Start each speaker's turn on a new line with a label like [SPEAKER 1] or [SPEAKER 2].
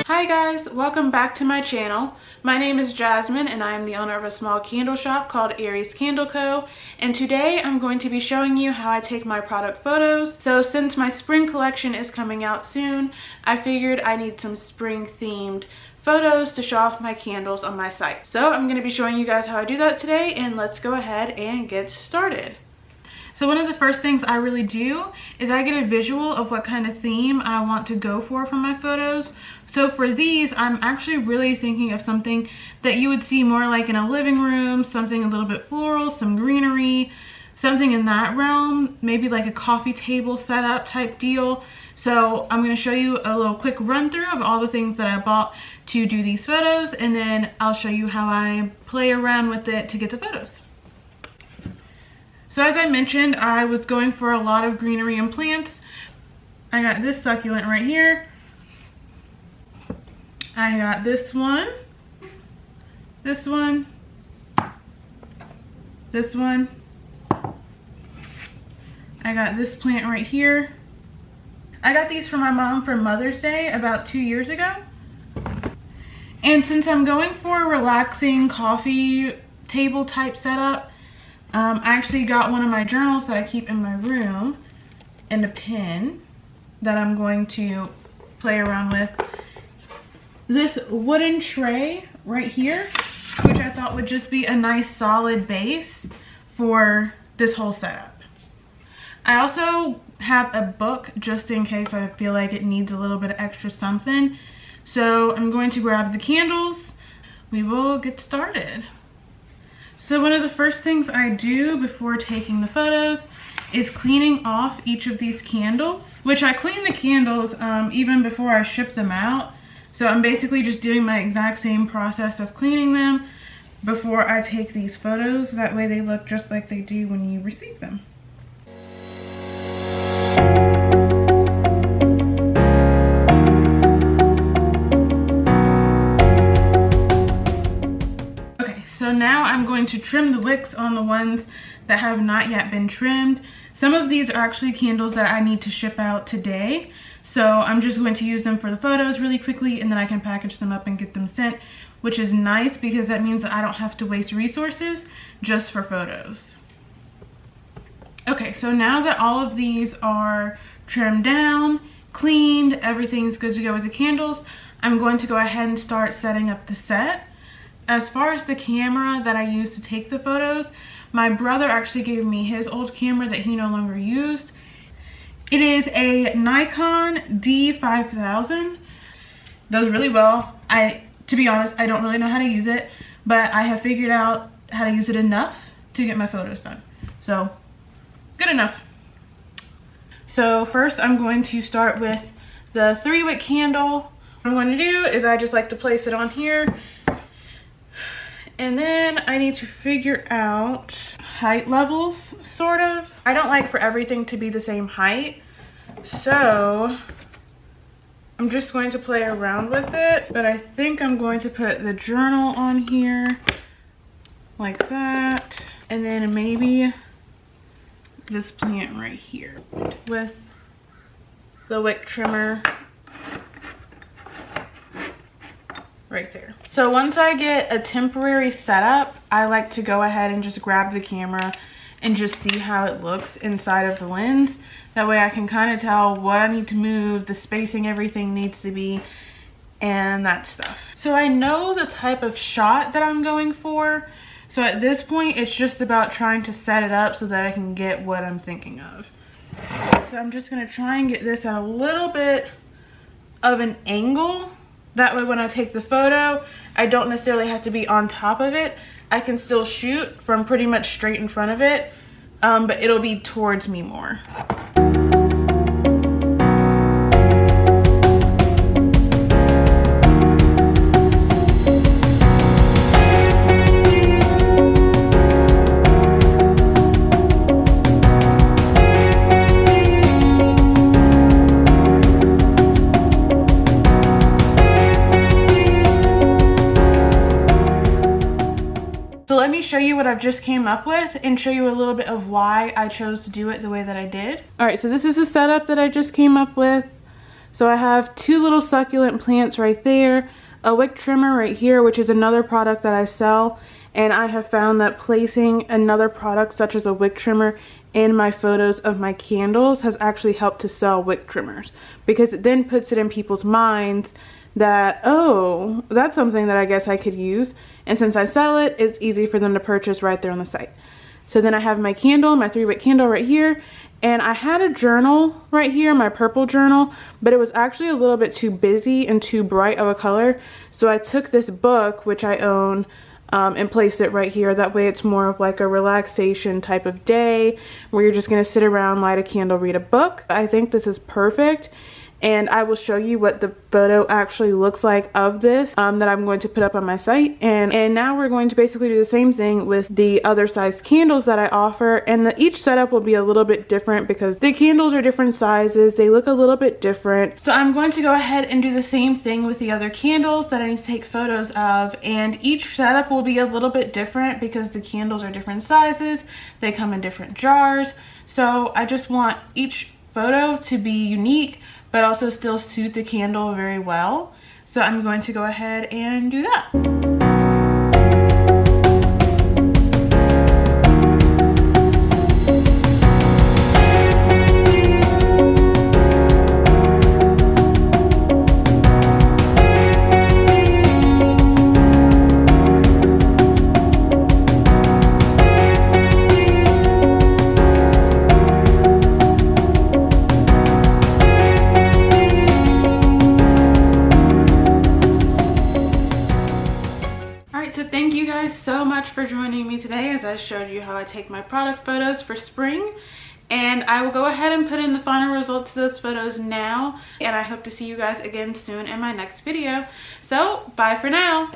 [SPEAKER 1] Hi guys, welcome back to my channel. My name is Jasmine and I am the owner of a small candle shop called Aries Candle Co. And today I'm going to be showing you how I take my product photos. So since my spring collection is coming out soon, I figured I need some spring themed photos to show off my candles on my site. So I'm going to be showing you guys how I do that today, and let's go ahead and get started. So one of the first things I really do is I get a visual of what kind of theme I want to go for my photos. So for these, I'm actually really thinking of something that you would see more like in a living room, something a little bit floral, some greenery, something in that realm, maybe like a coffee table setup type deal. So I'm going to show you a little quick run through of all the things that I bought to do these photos, and then I'll show you how I play around with it to get the photos. So as I mentioned, I was going for a lot of greenery and plants. I got this succulent right here. I got this one, this one, this one. I got this plant right here. I got these for my mom for Mother's Day about 2 years ago. And since I'm going for a relaxing coffee table type setup, I actually got one of my journals that I keep in my room and a pen that I'm going to play around with. This wooden tray right here, which I thought would just be a nice solid base for this whole setup. I also have a book just in case I feel like it needs a little bit of extra something. So I'm going to grab the candles. We will get started. So one of the first things I do before taking the photos is cleaning off each of these candles, which I clean the candles even before I ship them out. So I'm basically just doing my exact same process of cleaning them before I take these photos. That way they look just like they do when you receive them. So now I'm going to trim the wicks on the ones that have not yet been trimmed. Some of these are actually candles that I need to ship out today. So I'm just going to use them for the photos really quickly, and then I can package them up and get them sent, which is nice because that means that I don't have to waste resources just for photos. Okay, so now that all of these are trimmed down, cleaned, everything's good to go with the candles, I'm going to go ahead and start setting up the set. As far as the camera that I use to take the photos, my brother actually gave me his old camera that he no longer used. It is a Nikon D5000. Does really well. To be honest, I don't really know how to use it, but I have figured out how to use it enough to get my photos done. So, good enough. So first I'm going to start with the 3-wick candle. What I'm going to do is I just like to place it on here. And then I need to figure out height levels, sort of. I don't like for everything to be the same height. So I'm just going to play around with it. But I think I'm going to put the journal on here like that. And then maybe this plant right here with the wick trimmer right there. So once I get a temporary setup, I like to go ahead and just grab the camera and just see how it looks inside of the lens. That way I can kind of tell what I need to move, the spacing everything needs to be, and that stuff. So I know the type of shot that I'm going for. So at this point, it's just about trying to set it up so that I can get what I'm thinking of. So I'm just gonna try and get this at a little bit of an angle. That way when I take the photo, I don't necessarily have to be on top of it. I can still shoot from pretty much straight in front of it, but it'll be towards me more. So let me show you what I've just came up with and show you a little bit of why I chose to do it the way that I did. All right, so this is the setup that I just came up with. So I have 2 little succulent plants right there, a wick trimmer right here, which is another product that I sell, and I have found that placing another product such as a wick trimmer in my photos of my candles has actually helped to sell wick trimmers, because it then puts it in people's minds that, oh, that's something that I guess I could use, and since I sell it, it's easy for them to purchase right there on the site. So then I have my candle, my 3-wick candle right here, and I had a journal right here, my purple journal, but it was actually a little bit too busy and too bright of a color. So I took this book, which I own, and placed it right here. That way it's more of like a relaxation type of day where you're just gonna sit around, light a candle, read a book. I think this is perfect. And I will show you what the photo actually looks like of this that I'm going to put up on my site. And now we're going to basically do the same thing with the other size candles that I offer, and each setup will be a little bit different because the candles are different sizes, they look a little bit different. So I'm going to go ahead and do the same thing with the other candles that I need to take photos of, and each setup will be a little bit different because the candles are different sizes, they come in different jars. So I just want each photo to be unique but also still suit the candle very well. So I'm going to go ahead and do that. Thank you guys so much for joining me today as I showed you how I take my product photos for spring. And I will go ahead and put in the final results of those photos now. And I hope to see you guys again soon in my next video. So bye for now.